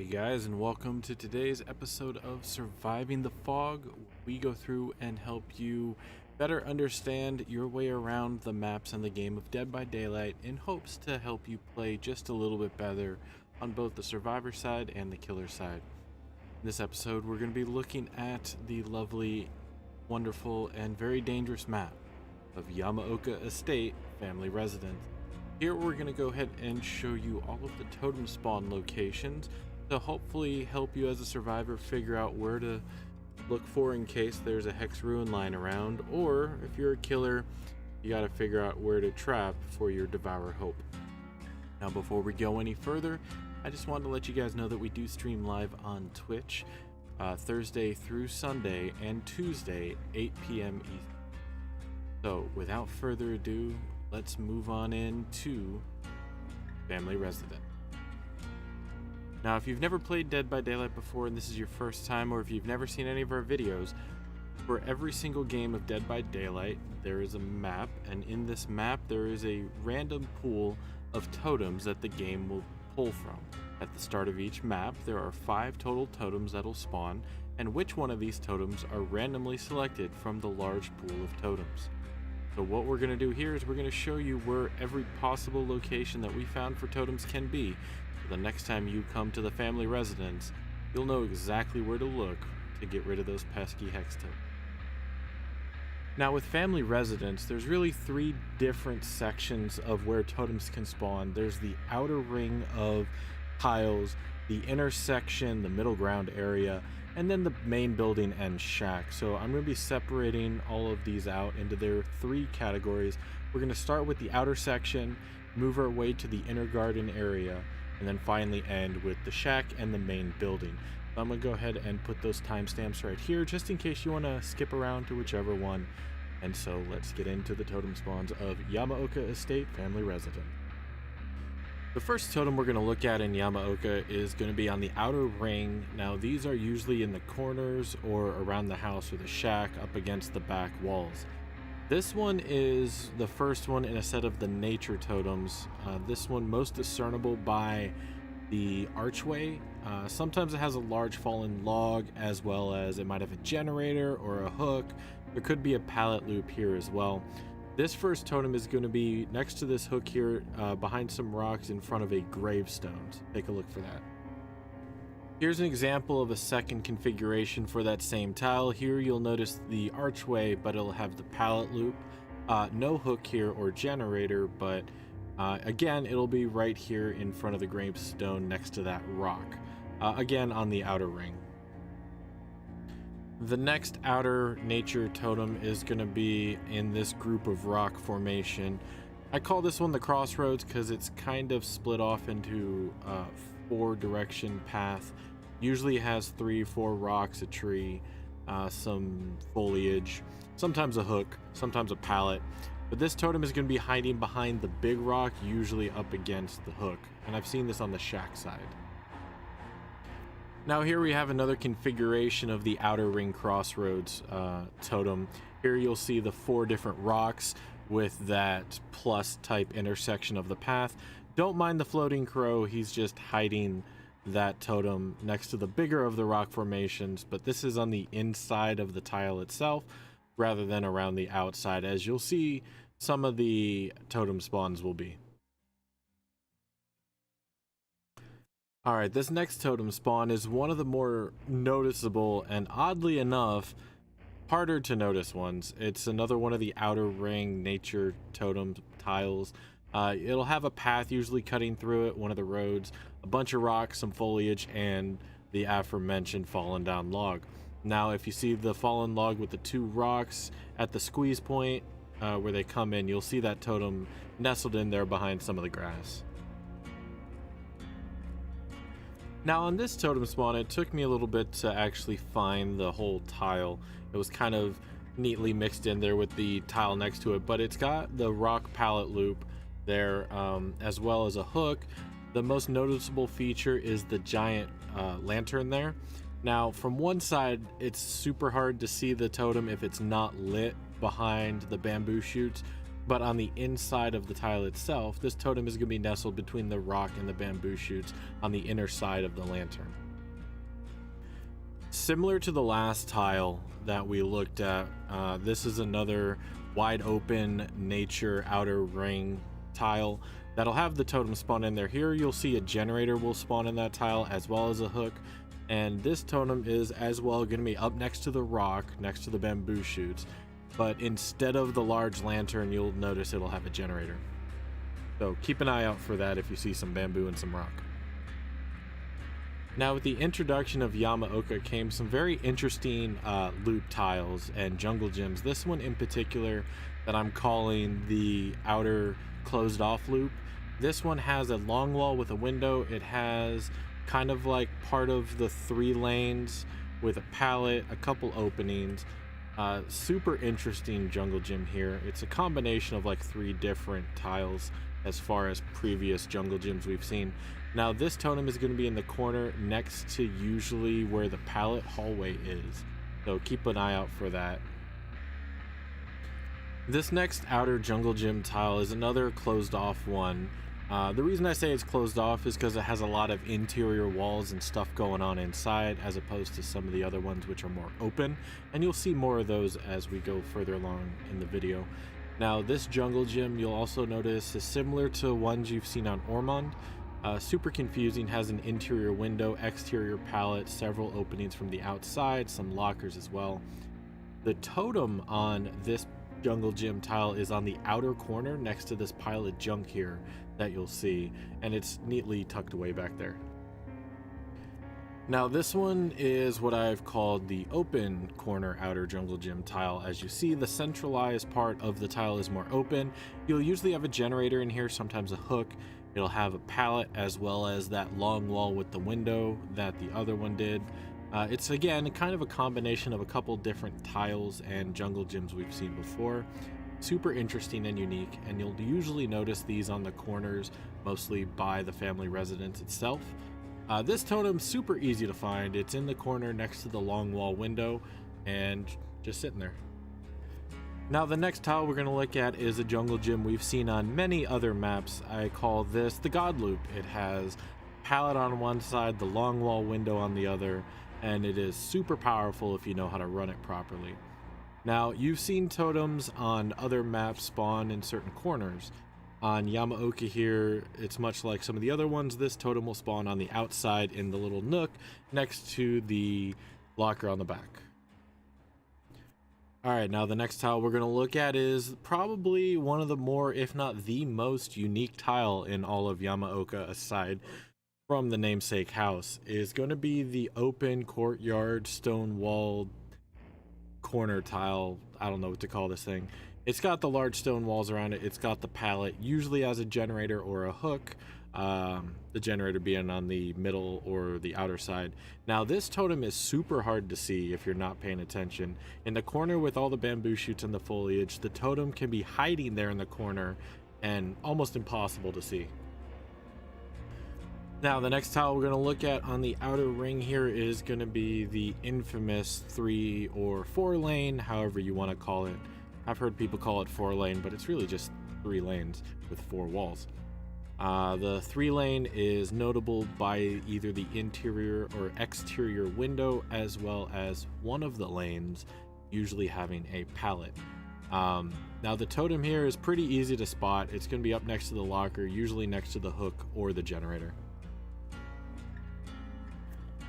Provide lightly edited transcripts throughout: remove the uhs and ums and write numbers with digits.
guys, and welcome to today's episode of Surviving the Fog. We go through and help you better understand your way around the maps and the game of Dead by Daylight in hopes to help you play just a little bit better on both the survivor side and the killer side. In this episode, we're going to be looking at the lovely, wonderful, and very dangerous map of Yamaoka Estate Family Residence. Here we're going to go ahead and show you all of the totem spawn locations to hopefully help you as a survivor figure out where to look for in case there's a hex ruin lying around, or if you're a killer, you got to figure out where to trap for your Devour Hope. Now before we go any further, I just wanted to let you guys know that we do stream live on Twitch Thursday through Sunday and Tuesday 8 p.m. Eastern. So without further ado, let's move on into Family Resident. Now, if you've never played Dead by Daylight before and this is your first time, or if you've never seen any of our videos, for every single game of Dead by Daylight, there is a map, and in this map, there is a random pool of totems that the game will pull from. At the start of each map, there are 5 total totems that'll spawn, and which one of these totems are randomly selected from the large pool of totems. So what we're going to do here is we're going to show you where every possible location that we found for totems can be. So the next time you come to the family residence, you'll know exactly where to look to get rid of those pesky hex totems. Now with family residence, there's really 3 different sections of where totems can spawn. There's the outer ring of tiles, the intersection, the middle ground area, and then the main building and shack. So I'm going to be separating all of these out into their 3 categories. We're going to start with the outer section, move our way to the inner garden area, and then finally end with the shack and the main building. So I'm going to go ahead and put those timestamps right here just in case you want to skip around to whichever one. And so let's get into the totem spawns of Yamaoka Estate Family Residence. The first totem we're going to look at in Yamaoka is going to be on the outer ring. Now these are usually in the corners or around the house or the shack up against the back walls. This one is the first one in a set of the nature totems. This one most discernible by the archway. Sometimes it has a large fallen log, as well as it might have a generator or a hook. There could be a pallet loop here as well. This first totem is going to be next to this hook here, behind some rocks in front of a gravestone. So take a look for that. Here's an example of a second configuration for that same tile. Here you'll notice the archway, but it'll have the pallet loop. No hook here or generator, but again, it'll be right here in front of the gravestone next to that rock. Again, on the outer ring. The next outer nature totem is going to be in this group of rock formation. I call this one the crossroads because it's kind of split off into a 4-direction path. Usually has 3-4 rocks, a tree, some foliage, sometimes a hook, sometimes a pallet. But this totem is going to be hiding behind the big rock, usually up against the hook. And I've seen this on the shack side. Now here we have another configuration of the outer ring crossroads totem. Here you'll see the 4 different rocks with that plus type intersection of the path. Don't mind the floating crow, he's just hiding that totem next to the bigger of the rock formations, but this is on the inside of the tile itself rather than around the outside, as you'll see some of the totem spawns will be. Alright, this next totem spawn is one of the more noticeable and, oddly enough, harder to notice ones. It's another one of the outer ring nature totem tiles. It'll have a path usually cutting through it, one of the roads, a bunch of rocks, some foliage, and the aforementioned fallen down log. Now if you see the fallen log with the 2 rocks at the squeeze point where they come in, you'll see that totem nestled in there behind some of the grass. Now on this totem spawn, it took me a little bit to actually find the whole tile. It was kind of neatly mixed in there with the tile next to it, but it's got the rock pallet loop there, as well as a hook. The most noticeable feature is the giant lantern there. Now from one side, it's super hard to see the totem if it's not lit behind the bamboo shoots, But on the inside of the tile itself, this totem is going to be nestled between the rock and the bamboo shoots on the inner side of the lantern. Similar to the last tile that we looked at, this is another wide open nature outer ring tile that'll have the totem spawn in there. Here you'll see a generator will spawn in that tile as well as a hook, and this totem is as well going to be up next to the rock, next to the bamboo shoots, but instead of the large lantern, you'll notice it'll have a generator. So keep an eye out for that if you see some bamboo and some rock. Now, with the introduction of Yamaoka came some very interesting loop tiles and jungle gyms. This one in particular that I'm calling the outer closed off loop. This one has a long wall with a window. It has kind of like part of the 3 lanes with a pallet, a couple openings. Super interesting jungle gym here. It's a combination of like 3 different tiles as far as previous jungle gyms we've seen. Now this totem is going to be in the corner next to usually where the pallet hallway is, so keep an eye out for that. This next outer jungle gym tile is another closed off one. The reason I say it's closed off is because it has a lot of interior walls and stuff going on inside, as opposed to some of the other ones which are more open, and you'll see more of those as we go further along in the video. Now this jungle gym, you'll also notice, is similar to ones you've seen on Ormond. Super confusing, has an interior window, exterior pallet, several openings from the outside, some lockers as well. The totem on this jungle gym tile is on the outer corner next to this pile of junk here that you'll see, and it's neatly tucked away back there. Now this one is what I've called the open corner outer jungle gym tile. As you see, the centralized part of the tile is more open. You'll usually have a generator in here, sometimes a hook. It'll have a pallet as well as that long wall with the window that the other one did. It's again kind of a combination of a couple different tiles and jungle gyms we've seen before. Super interesting and unique, and you'll usually notice these on the corners, mostly by the family residence itself. This totem's super easy to find. It's in the corner next to the long wall window and just sitting there. Now the next tile we're going to look at is a jungle gym we've seen on many other maps. I call this the God Loop. It has a pallet on one side, the long wall window on the other, and it is super powerful if you know how to run it properly. Now you've seen totems on other maps spawn in certain corners. On Yamaoka here, it's much like some of the other ones. This totem will spawn on the outside in the little nook next to the locker on the back. Alright, now the next tile we're going to look at is probably one of the more, if not the most unique tile in all of Yamaoka, aside from the namesake house, is going to be the open courtyard stone walled corner tile. I don't know what to call this thing. It's got the large stone walls around it. It's got the pallet, usually as a generator or a hook. The generator being on the middle or the outer side. Now this totem is super hard to see if you're not paying attention. In the corner with all the bamboo shoots and the foliage, the totem can be hiding there in the corner and almost impossible to see. Now the next tile we're going to look at on the outer ring here is going to be the infamous 3 or 4 lane, however you want to call it. I've heard people call it 4 lane, but it's really just 3 lanes with 4 walls. The 3 lane is notable by either the interior or exterior window, as well as one of the lanes usually having a pallet. Now the totem here is pretty easy to spot. It's going to be up next to the locker, usually next to the hook or the generator.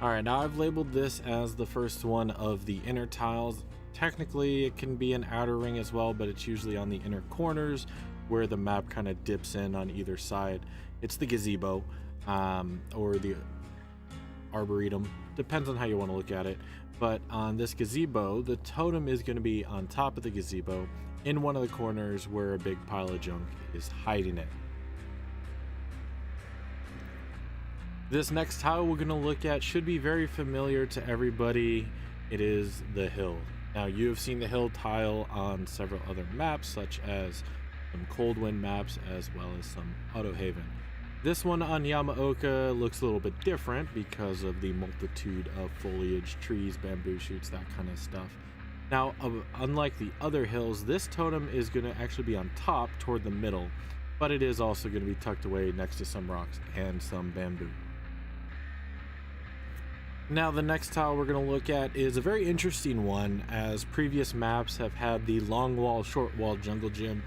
Alright, now I've labeled this as the first one of the inner tiles. Technically it can be an outer ring as well, but it's usually on the inner corners where the map kind of dips in on either side. It's the gazebo or the arboretum, depends on how you want to look at it. But on this gazebo, the totem is going to be on top of the gazebo in one of the corners where a big pile of junk is hiding it. This next tile we're going to look at should be very familiar to everybody. It is the hill. Now you have seen the hill tile on several other maps, such as some Coldwind maps as well as some Autohaven. This one on Yamaoka looks a little bit different because of the multitude of foliage, trees, bamboo shoots, that kind of stuff. Now, unlike the other hills, this totem is going to actually be on top toward the middle, but it is also going to be tucked away next to some rocks and some bamboo. Now, the next tile we're going to look at is a very interesting one, as previous maps have had the long wall, short wall jungle gym.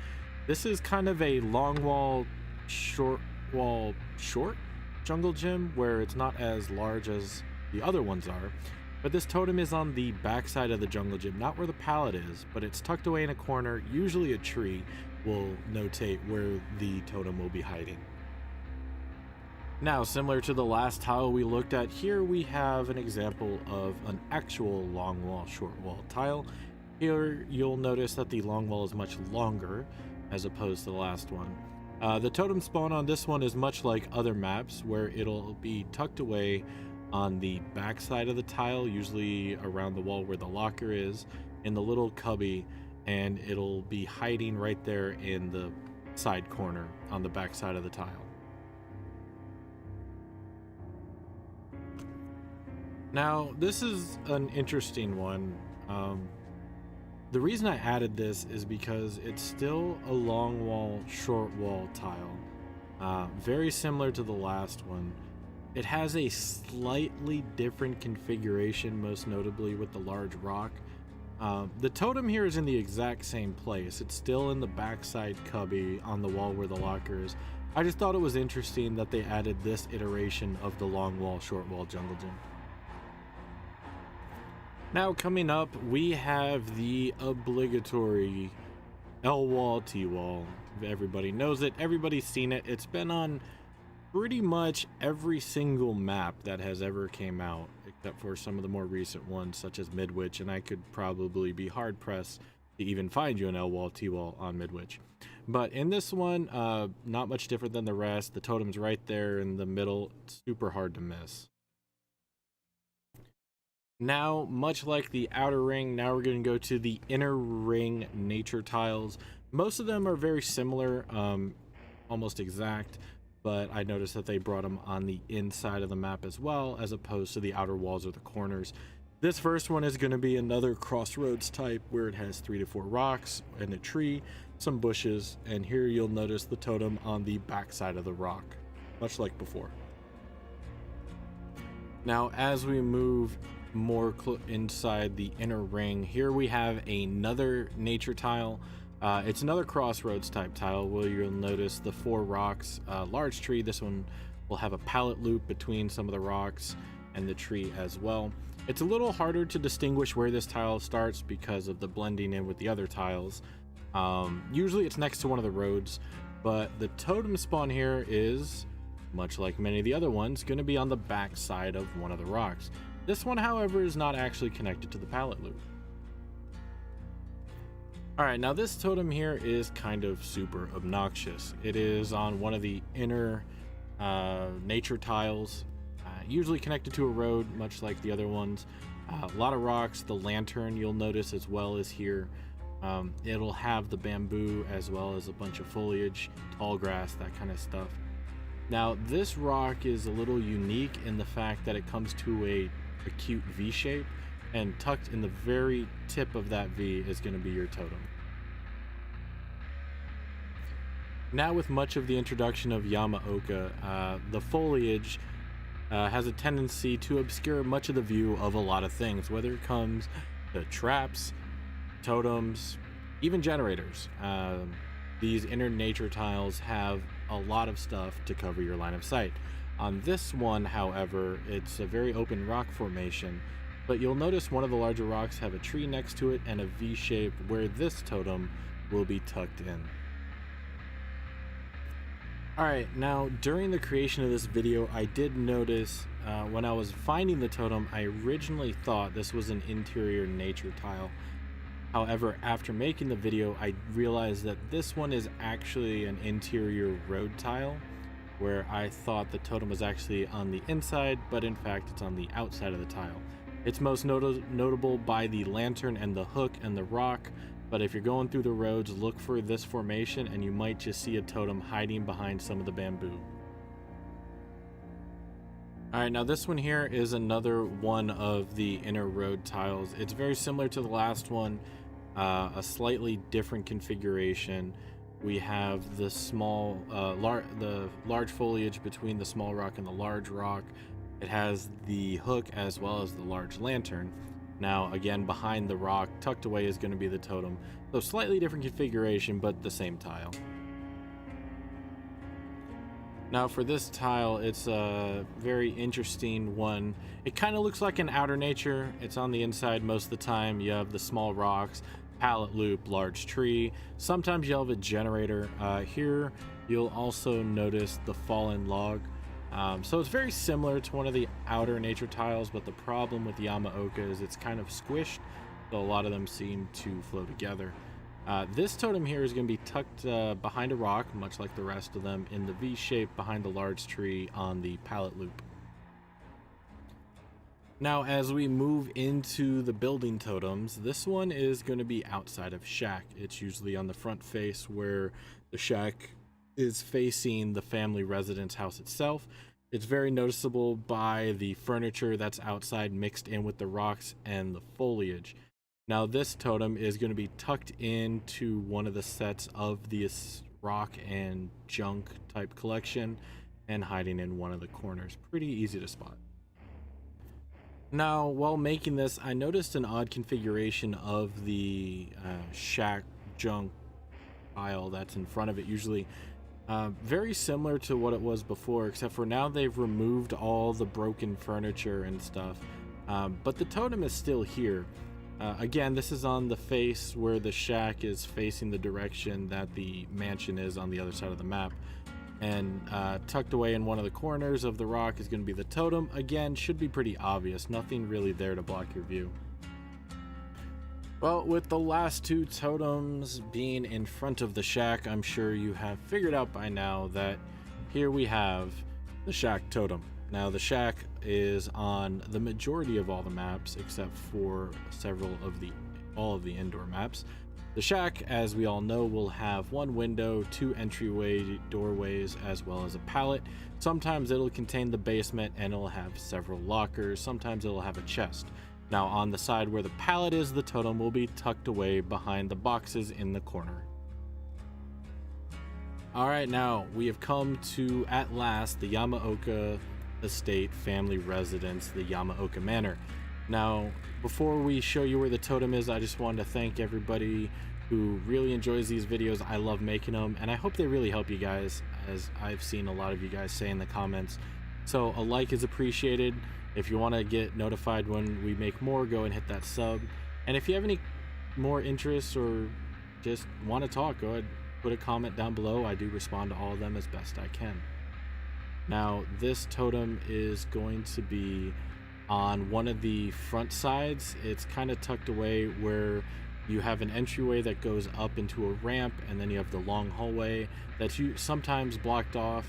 This is kind of a long wall, short jungle gym, where it's not as large as the other ones are. But this totem is on the backside of the jungle gym, not where the pallet is, but it's tucked away in a corner. Usually a tree will notate where the totem will be hiding. Now, similar to the last tile we looked at, here we have an example of an actual long wall, short wall tile. Here you'll notice that the long wall is much longer as opposed to the last one. The totem spawn on this one is much like other maps, where it'll be tucked away on the back side of the tile, usually around the wall where the locker is, in the little cubby, and it'll be hiding right there in the side corner on the back side of the tile. Now, this is an interesting one. The reason I added this is because it's still a long wall, short wall tile. Very similar to the last one. It has a slightly different configuration, most notably with the large rock. The totem here is in the exact same place. It's still in the backside cubby on the wall where the locker is. I just thought it was interesting that they added this iteration of the long wall, short wall jungle gym. Now, coming up, we have the obligatory L wall, T wall. Everybody knows it. Everybody's seen it. It's been on pretty much every single map that has ever came out, except for some of the more recent ones, such as Midwich, and I could probably be hard pressed to even find you an L wall, T wall on Midwich. But in this one, not much different than the rest. The totem's right there in the middle. It's super hard to miss. Now, much like the outer ring, now we're going to go to the inner ring nature tiles. Most of them are very similar, almost exact, but I noticed that they brought them on the inside of the map as well, as opposed to the outer walls or the corners. This first one is going to be another crossroads type, where it has 3 to 4 rocks and a tree, some bushes, and here you'll notice the totem on the back side of the rock, much like before. Now, as we move more inside the inner ring, here we have another nature tile. It's another crossroads type tile, where you'll notice the 4 rocks, large tree. This one will have a pallet loop between some of the rocks and the tree as well. It's a little harder to distinguish where this tile starts because of the blending in with the other tiles. Usually it's next to one of the roads, but the totem spawn here is, much like many of the other ones, going to be on the back side of one of the rocks. This one, however, is not actually connected to the pallet loop. Alright, now this totem here is kind of super obnoxious. It is on one of the inner nature tiles, usually connected to a road, much like the other ones. A lot of rocks. The lantern you'll notice as well as here. It'll have the bamboo as well as a bunch of foliage, tall grass, that kind of stuff. Now, this rock is a little unique in the fact that it comes to a acute V shape, and tucked in the very tip of that V is going to be your totem. Now, with much of the introduction of Yamaoka, the foliage has a tendency to obscure much of the view of a lot of things, whether it comes to traps, totems, even generators. These inner nature tiles have a lot of stuff to cover your line of sight. On this one, however, it's a very open rock formation, but you'll notice one of the larger rocks have a tree next to it and a V shape where this totem will be tucked in. Alright, now during the creation of this video, I did notice when I was finding the totem, I originally thought this was an interior nature tile. However, after making the video, I realized that this one is actually an interior road tile, where I thought the totem was actually on the inside, but in fact it's on the outside of the tile. It's most notable by the lantern and the hook and the rock, but if you're going through the roads, look for this formation and you might just see a totem hiding behind some of the bamboo. All right, now this one here is another one of the inner road tiles. It's very similar to the last one, a slightly different configuration. We have the the large foliage between the small rock and the large rock. It has the hook as well as the large lantern. Now, again, behind the rock, tucked away, is going to be the totem. So slightly different configuration, but the same tile. Now for this tile, it's a very interesting one. It kind of looks like an outer nature. It's on the inside most of the time. You have the small rocks, pallet loop, large tree. Sometimes you have a generator. Here you'll also notice the fallen log. So it's very similar to one of the outer nature tiles, but the problem with Yamaoka is it's kind of squished, so a lot of them seem to flow together. This totem here is going to be tucked behind a rock, much like the rest of them, in the V shape behind the large tree on the pallet loop. Now, as we move into the building totems, this one is going to be outside of shack. It's usually on the front face where the shack is facing the family residence house itself. It's very noticeable by the furniture that's outside mixed in with the rocks and the foliage. Now this totem is going to be tucked into one of the sets of the rock and junk type collection and hiding in one of the corners. Pretty easy to spot. Now, while making this, I noticed an odd configuration of the shack junk pile that's in front of it. Usually very similar to what it was before, except for now they've removed all the broken furniture and stuff, but the totem is still here. Again, this is on the face where the shack is facing the direction that the mansion is on the other side of the map. And tucked away in one of the corners of the rock is going to be the totem. Again, should be pretty obvious. Nothing really there to block your view. Well, with the last two totems being in front of the shack, I'm sure you have figured out by now that here we have the shack totem. Now, the shack is on the majority of all the maps, except for all of the indoor maps. The shack, as we all know, will have one window, two entryway doorways, as well as a pallet. Sometimes it'll contain the basement and it'll have several lockers. Sometimes it'll have a chest. Now, on the side where the pallet is, the totem will be tucked away behind the boxes in the corner. All right, now we have come to, at last, the Yamaoka estate family residence, the Yamaoka Manor. Now, before we show you where the totem is, I just wanted to thank everybody who really enjoys these videos. I love making them, and I hope they really help you guys, as I've seen a lot of you guys say in the comments. So a like is appreciated. If you want to get notified when we make more, go and hit that sub. And if you have any more interests or just want to talk, go ahead, put a comment down below. I do respond to all of them as best I can. Now, this totem is going to be on one of the front sides. It's kind of tucked away where you have an entryway that goes up into a ramp, and then you have the long hallway that's sometimes blocked off.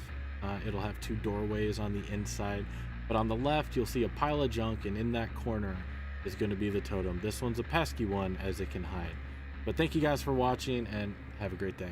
It'll have two doorways on the inside, but on the left you'll see a pile of junk, and in that corner is going to be the totem. This one's a pesky one as it can hide. But thank you guys for watching, and have a great day.